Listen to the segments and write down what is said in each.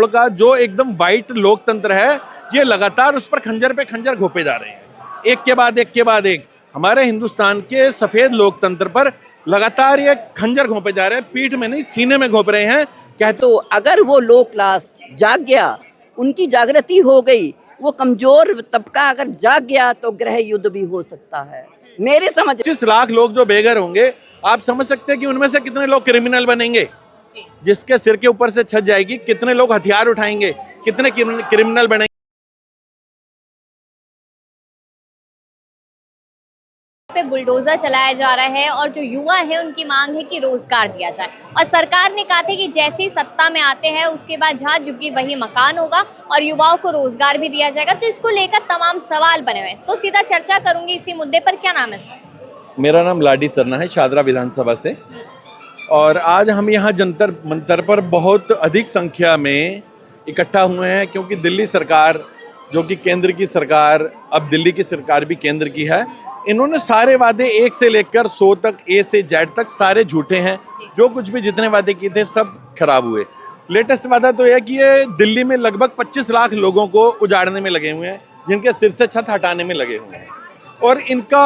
करोड़ का जो एकदम वाइट लोकतंत्र है, ये लगातार उस पर खंजर पे खंजर घोपे जा रहे हैं, एक के बाद एक। हमारे हिंदुस्तान के सफेद लोकतंत्र पर लगातार ये खंजर घोंपे जा रहे हैं, पीठ में नहीं सीने में घोंप रहे हैं। तो अगर वो लो क्लास जाग गया, उनकी जागृति हो गई, वो कमजोर तबका अगर जाग गया तो गृह युद्ध भी हो सकता है। मेरे समझ 25 लाख लोग जो बेघर होंगे, आप समझ सकते हैं कि उनमें से कितने लोग क्रिमिनल बनेंगे, जिसके सिर के ऊपर से छत जाएगी, कितने लोग हथियार उठाएंगे, कितने क्रिमिनल बनेंगे। पे बुलडोजर चलाया जा रहा है और जो युवा है उनकी मांग है कि रोजगार दिया जाए, और सरकार ने कहा था कि जैसे ही सत्ता में आते हैं उसके बाद जहां झुग्गी वही मकान होगा और युवाओं को रोजगार भी दिया जाएगा। तो इसको लेकर तमाम सवाल बने हुए हैं, तो सीधा चर्चा करूंगी इसी मुद्दे पर। क्या नाम है? मेरा नाम लाडी सरना है, शादरा विधानसभा से। और आज हम यहाँ जंतर मंतर पर बहुत अधिक संख्या में इकट्ठा हुए हैं, क्योंकि दिल्ली सरकार, जो कि केंद्र की सरकार, अब दिल्ली की सरकार भी केंद्र की है, इन्होंने सारे वादे 1 से लेकर 100 तक, A से Z तक सारे झूठे हैं। जो कुछ भी जितने वादे किए थे सब खराब हुए। लेटेस्ट वादा तो यह कि ये दिल्ली में लगभग 25 लाख लोगों को उजाड़ने में लगे हुए हैं, जिनके सिर से छत हटाने में लगे हुए हैं। और इनका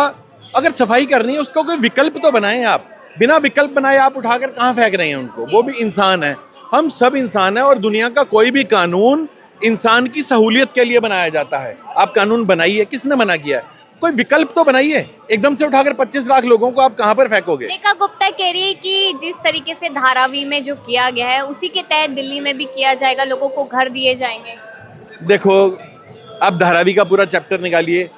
अगर सफाई करनी है, उसका कोई विकल्प तो बनाएं आप। बिना विकल्प बनाए आप उठाकर कहाँ फेंक रहे हैं उनको? वो भी इंसान है, हम सब इंसान है, और दुनिया का कोई भी कानून इंसान की सहूलियत के लिए बनाया जाता है। आप कानून बनाइए, किसने मना किया है? कोई विकल्प तो बनाइए। एकदम से उठाकर 25 लाख लोगों को आप कहां पर फेंकोगे? रेखा गुप्ता कह रही है कि जिस तरीके से धारावी में जो किया गया है उसी के तहत दिल्ली में भी किया जाएगा, लोगों को घर दिए जाएंगे। देखो, आप धारावी का पूरा चैप्टर निकालिए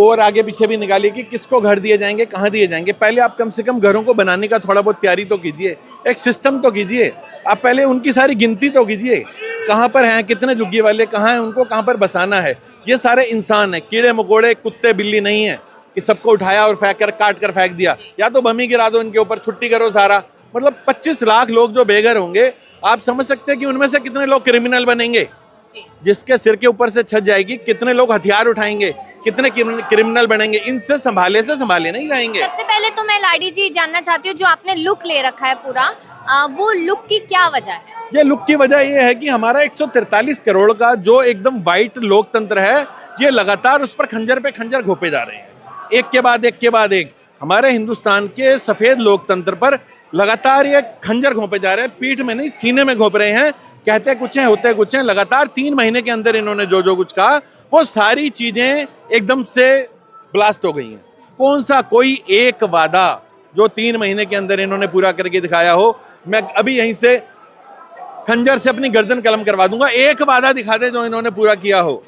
और आगे पीछे भी निकालिए कि किसको घर दिए जाएंगे, कहाँ दिए जाएंगे। पहले आप कम से कम घरों को बनाने का थोड़ा बहुत तैयारी तो कीजिए, एक सिस्टम तो कीजिए। आप पहले उनकी सारी गिनती तो कीजिए, कहाँ पर हैं, कितने झुग्गी वाले कहाँ हैं, उनको कहाँ पर बसाना है। ये सारे इंसान हैं, कीड़े मकोड़े, कुत्ते बिल्ली नहीं है कि सबको उठाया और फेंक कर, काट कर फेंक दिया। या तो बम ही गिरा दो इनके ऊपर, छुट्टी करो सारा। मतलब 25 लाख लोग जो बेघर होंगे, आप समझ सकते हैं कि उनमें से कितने लोग क्रिमिनल बनेंगे, जिसके सिर के ऊपर से छत जाएगी, कितने लोग हथियार उठाएंगे, कितने क्रिमिनल बनेंगे। इनसे संभाले नहीं जाएंगे। सबसे पहले तो मैं लाडी जी जानना चाहती हूँ, जो आपने लुक ले रखा है पूरा, वो लुक की क्या वजह है? ये लुक की वजह ये है कि हमारा 143 करोड़ का जो एकदम वाइट लोकतंत्र है, ये लगातार उस पर खंजर पे खंजर घोपे जा रहे हैं, एक के बाद एक। हमारे हिंदुस्तान के सफेद लोकतंत्र पर लगातार ये खंजर घोपे जा रहे हैं, पीठ में नहीं सीने में घोप रहे हैं। कहते कुछ हैं, होते कुछ हैं। लगातार 3 महीने के अंदर इन्होंने जो कुछ कहा, वो सारी चीजें एकदम से ब्लास्ट हो गई हैं। कौन सा कोई एक वादा जो 3 महीने के अंदर इन्होंने पूरा करके दिखाया हो? मैं अभी यहीं से खंजर से अपनी गर्दन कलम करवा दूंगा, एक वादा दिखा दे जो इन्होंने पूरा किया हो।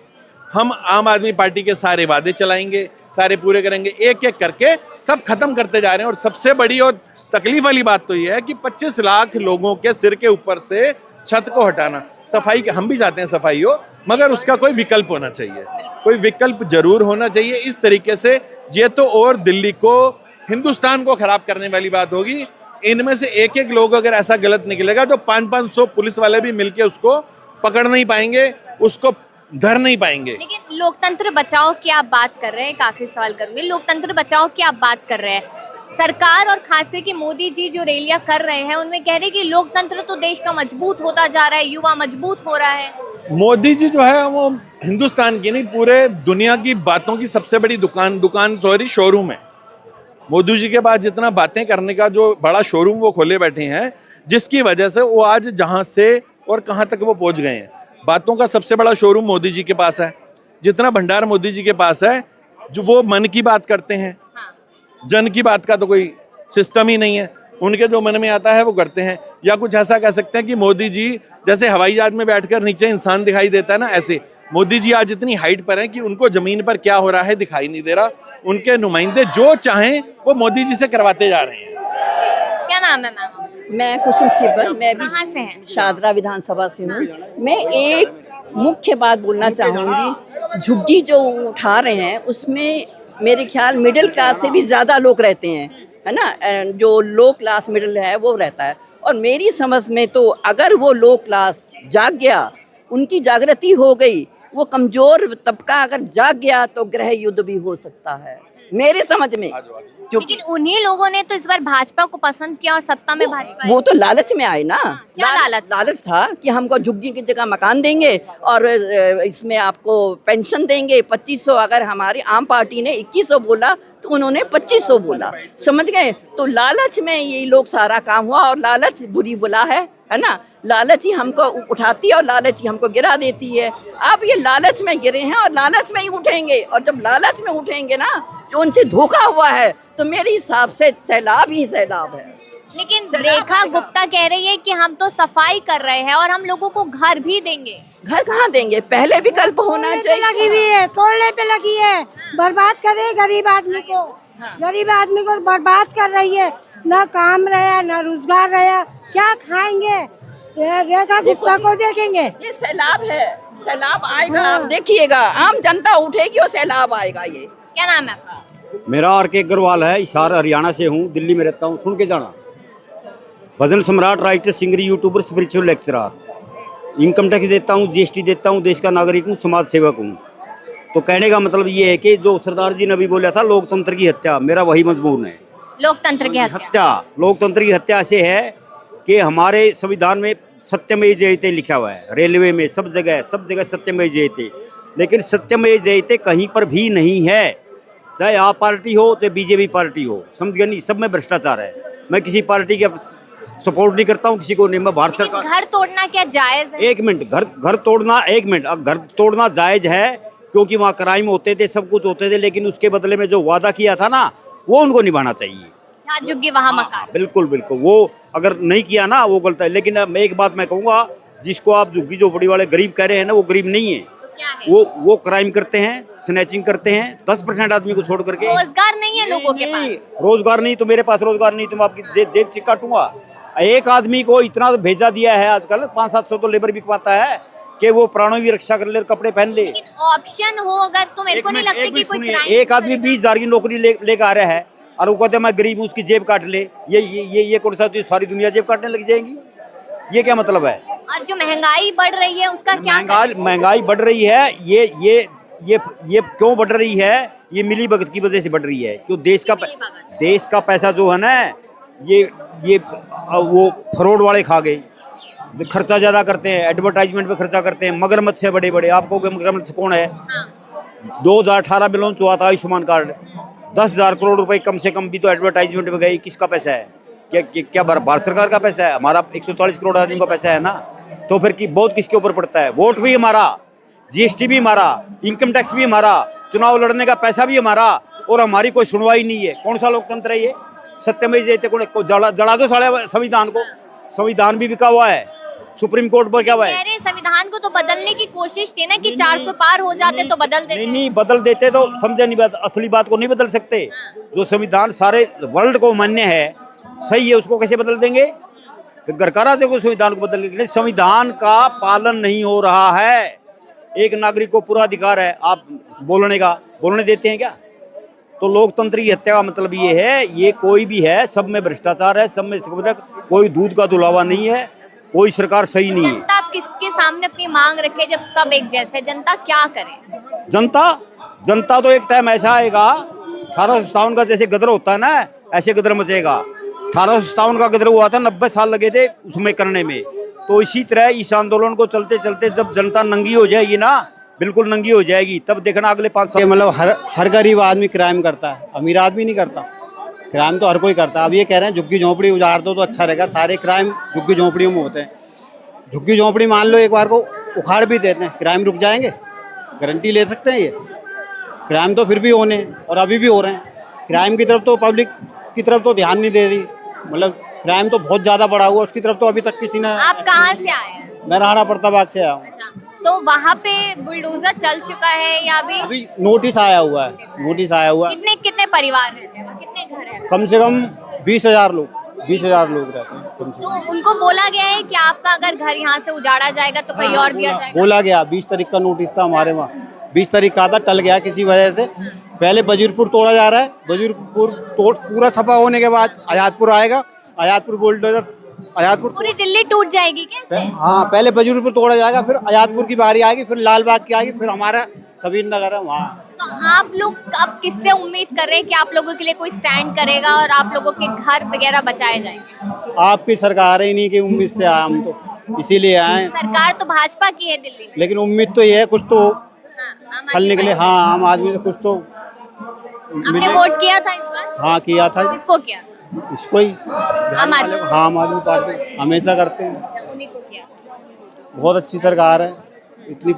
हम आम आदमी पार्टी के सारे वादे चलाएंगे, सारे पूरे करेंगे, एक एक करके सब खत्म करते जा रहे हैं। और सबसे बड़ी और तकलीफ वाली बात तो यह है कि 25 लाख लोगों के सिर के ऊपर से छत को हटाना। सफाई, हम भी चाहते हैं सफाई हो, मगर उसका कोई विकल्प होना चाहिए, कोई विकल्प जरूर होना चाहिए। इस तरीके से ये तो और दिल्ली को, हिंदुस्तान को खराब करने वाली बात होगी। इनमें से एक एक लोग अगर ऐसा गलत निकलेगा, तो 500 पुलिस वाले भी मिलके उसको पकड़ नहीं पाएंगे, उसको धर नहीं पाएंगे। लेकिन लोकतंत्र बचाओ की आप बात कर रहे हैं, एक आखिरी सवाल करूंगी, लोकतंत्र बचाओ की आप बात कर रहे हैं, सरकार और खास करके मोदी जी जो रैलियां कर रहे हैं उनमें कह रहे हैं कि लोकतंत्र तो देश का मजबूत होता जा रहा है, युवा मजबूत हो रहा है। मोदी जी जो है वो हिंदुस्तान की नहीं, पूरे दुनिया की बातों की सबसे बड़ी शोरूम है। मोदी जी के पास जितना बातें करने का जो बड़ा शोरूम वो खोले बैठे हैं, जिसकी वजह से वो आज जहां से और कहां तक वो पहुंच गए हैं। बातों का सबसे बड़ा शोरूम मोदी जी के पास है, जितना भंडार मोदी जी के पास है। जो वो मन की बात करते हैं, जन की बात का तो कोई सिस्टम ही नहीं है। उनके जो मन में आता है वो करते हैं। या कुछ ऐसा कह सकते हैं कि मोदी जी जैसे हवाई जहाज में बैठकर नीचे इंसान दिखाई देता है ना, ऐसे मोदी जी आज इतनी हाइट पर हैं कि उनको जमीन पर क्या हो रहा है दिखाई नहीं दे रहा। उनके नुमाइंदे जो चाहें वो मोदी जी से करवाते जा रहे हैं। क्या नाम है मैम? मैं कुसुम छिब्बर, मैं भी कहाँ से हैं? शादरा विधानसभा से हूँ। मैं एक मुख्य बात बोलना चाहूँगी, झुग्गी जो उठा रहे हैं उसमें मेरे ख्याल मिडिल क्लास से भी ज़्यादा लोग रहते हैं, है ना। जो लो क्लास मिडिल है वो रहता है। और मेरी समझ में तो अगर वो लो क्लास जाग गया, उनकी जागृति हो गई, वो कमजोर तबका अगर जाग गया तो गृह युद्ध भी हो सकता है। मेरे समझ में। लेकिन उन्हीं लोगों ने तो इस बार भाजपा को पसंद किया और सत्ता में भाजपा वो तो लालच में आए ना। क्या लालच? लालच था कि हमको झुग्गी की जगह मकान देंगे और इसमें आपको पेंशन देंगे 2500। अगर हमारी आम पार्टी ने 2100 बोला तो उन्होंने 2500 बोला, समझ गए। तो लालच में ये लोग सारा काम हुआ और लालच बुरी बुला है ना। लालच ही हमको उठाती है और लालच ही हमको गिरा देती है। अब ये लालच में गिरे हैं और लालच में ही उठेंगे, और जब लालच में उठेंगे ना जो उनसे धोखा हुआ है तो मेरे हिसाब से सैलाब ही सैलाब है। लेकिन रेखा गुप्ता कह रही है कि हम तो सफाई कर रहे हैं और हम लोगों को घर भी देंगे। घर कहाँ देंगे, पहले विकल्प होना चाहिए। लगी हुई है, तोड़ने पे लगी है, बर्बाद कर रही है गरीब आदमी को, गरीब आदमी को बर्बाद कर रही है। ना काम रहा ना रोजगार रहा, क्या खाएंगे। रेखा गुप्ता को देखेंगे, ये सैलाब है, सैलाब आएगा। आप देखिएगा आम जनता उठेगी और सैलाब आएगा। ये क्या नाम है आपका? मेरा आर.के. अग्रवाल है, हिसार हरियाणा से हूँ, दिल्ली में रहता हूँ। सुन के जाना, भजन सम्राट, writer, singer, YouTuber, spiritual lecturer, income tax देता हूँ, जीएसटी देता हूँ, देश का नागरिक हूँ, समाज सेवक हूँ। तो कहने का मतलब ये है कि जो सरदार जी ने अभी बोला था लोकतंत्र की हत्या, मेरा वही मजमून है। लोकतंत्र की हत्या। लोकतंत्र की हत्या से है कि हमारे संविधान में सत्यमेव जयते लिखा हुआ है, रेलवे में सब जगह सत्यमेव जयते, लेकिन सत्यमेव जयते कहीं पर भी नहीं है। चाहे आप पार्टी हो चाहे बीजेपी पार्टी हो, समझ गए नहीं, सब में भ्रष्टाचार है। मैं किसी पार्टी के सपोर्ट नहीं करता हूँ, किसी को नहीं। मैं भारत सरकार। घर तोड़ना क्या जायज है? एक मिनट, घर तोड़ना, एक मिनट, घर तोड़ना जायज है क्योंकि वहाँ क्राइम होते थे, सब कुछ होते थे, लेकिन उसके बदले में जो वादा किया था ना वो उनको निभाना चाहिए। जहाँ झुग्गी वहाँ मकान। बिल्कुल बिल्कुल, वो अगर नहीं किया ना वो गलत है। लेकिन अब एक बात मैं कहूँगा, जिसको आप झुग्गी झोपड़ी वाले गरीब कह रहे हैं ना, वो गरीब नहीं है। तो क्या है? वो क्राइम करते हैं, स्नैचिंग करते हैं, 10% आदमी को छोड़ करके। रोजगार नहीं है लोगों के पास। रोजगार नहीं तो मेरे पास रोजगार नहीं तो मैं आपकी जेब से काटूंगा। एक आदमी को इतना भेजा दिया है आजकल, 500-700 तो लेबर भी कमाता है कि वो प्राणों की रक्षा कर ले, कपड़े पहन ले। लेकिन ऑप्शन हो अगर तो मेरे को नहीं लगता कि कोई क्राइम। एक आदमी 20,000 की नौकरी लेकर आ रहा है और वो कहते हैं मैं गरीब हूँ, उसकी जेब काट ले। ये कौन सा, सारी दुनिया जेब काटने लग जाएगी? ये क्या मतलब है? और जो महंगाई बढ़ रही है उसका क्या? महंगाई बढ़ रही है, ये क्यों बढ़ रही है? ये मिली भगत की वजह से बढ़ रही है। क्यों? देश का पैसा जो है ना, ये वो फ्रॉड वाले खा गए। खर्चा ज्यादा करते हैं, एडवर्टाइजमेंट पे खर्चा करते हैं। मगरमच्छ है बड़े बड़े। आपको मगरमच्छ कौन है? 2018 में लॉन्च हुआ था आयुष्मान कार्ड, 10,000 करोड़ रुपए कम से कम भी तो एडवर्टाइजमेंट में गई। किसका पैसा है? क्या भारत सरकार का पैसा है? हमारा 140 करोड़ आदमी का पैसा है ना। तो फिर बहुत किसके ऊपर पड़ता है? वोट भी हमारा, जीएसटी भी हमारा, इनकम टैक्स भी हमारा, चुनाव लड़ने का पैसा भी हमारा, और हमारी कोई सुनवाई नहीं है। कौन सा लोकतंत्र है ये? सत्यमेव जयते को जला दो साले संविधान को। संविधान भी बिका हुआ है, सुप्रीम कोर्ट पर क्या हुआ है? संविधान को तो बदलने की कोशिश थी ना कि 400 पार हो जाते तो बदल देते। नहीं बदल देते तो समझे नहीं बात, असली बात को नहीं बदल सकते। जो संविधान सारे वर्ल्ड को मान्य है, सही है, उसको कैसे बदल देंगे? गरकारा देखो संविधान को बदल के। संविधान का पालन नहीं हो रहा है। एक नागरिक को पूरा अधिकार है आप बोलने का, बोलने देते हैं क्या? तो लोकतंत्र की हत्या का मतलब ये है, ये कोई भी है, सब में भ्रष्टाचार है, सब में कोई दूध का दुलावा नहीं है, कोई सरकार सही नहीं है। जनता आप किसके सामने अपनी मांग रखे जब सब एक जैसे? जनता क्या करे? जनता तो एक टाइम ऐसा आएगा, 1857 का जैसे गदर होता है ना, ऐसे गदर मचेगा। 1857 का गदर हुआ था, 90 साल लगे थे उसमें करने में। तो इसी तरह इस आंदोलन को चलते चलते जब जनता नंगी हो जाएगी ना, बिल्कुल नंगी हो जाएगी, तब देखना अगले 5 साल। मतलब हर गरीब आदमी क्राइम करता है, अमीर आदमी नहीं करता। क्राइम तो हर कोई करता है। अब ये कह रहे हैं झुग्गी झोंपड़ी उजाड़ दो तो अच्छा रहेगा। सारे क्राइम झुग्गी झोंपड़ियों में होते हैं। झुग्गी झोंपड़ी मान लो एक बार को उखाड़ भी देते हैं, क्राइम रुक जाएंगे? गारंटी ले सकते हैं? ये क्राइम तो फिर भी होने हैं और अभी भी हो रहे हैं। क्राइम की तरफ तो पब्लिक की तरफ तो ध्यान नहीं दे रही। मतलब क्राइम तो बहुत ज्यादा बढ़ा हुआ, उसकी तरफ तो अभी तक किसी ने। आप कहाँ से आए हैं? मैं राणा प्रतापबाग से आया हूँ। तो वहाँ पे बुलडोजर चल चुका है या अभी नोटिस आया हुआ है? नोटिस आया हुआ है। कितने परिवार रहते हैं, कितने घर हैं? कम से कम 20,000 लोग, 20,000 लोग रहते हैं कम से कम। तो उनको बोला गया है कि आपका अगर घर यहाँ से उजाड़ा जाएगा तो कहीं और दिया जाएगा? बोला गया। 20 तारीख का नोटिस था हमारे वहाँ, 20 तारीख का था, टल गया किसी वजह से। पहले बजीरपुर तोड़ा जा रहा है, बजीरपुर पूरा सफा होने के बाद आजादपुर आएगा, आजादपुर बुलडोजर, आजादपुर पूरी दिल्ली टूट जाएगी क्या? हाँ, पहले बजीरपुर तोड़ा जाएगा, फिर आजादपुर की बारी आएगी, फिर लाल बाग की आएगी, फिर हमारा कबीर नगर है वहाँ। तो आप लोग अब किससे उम्मीद कर रहे हैं कि आप लोगों के लिए कोई स्टैंड करेगा और आप लोगों के घर वगैरह बचाए जाएंगे? आपकी सरकार ही नहीं की उम्मीद से आए हम तो, इसीलिए आए। सरकार तो भाजपा की है दिल्ली में। लेकिन उम्मीद तो ये है कुछ तो हाँ, आम फल आदमी निकले। पार्टी। हाँ, आम आदमी से कुछ तो आपने मिले। वोट किया था इस बार? हाँ किया था, किसको किया? इसको ही आम आदमी। हाँ, आम आदमी पार्टी हमेशा करते हैं। उन्हीं को किया। बहुत अच्छी सरकार है, इतनी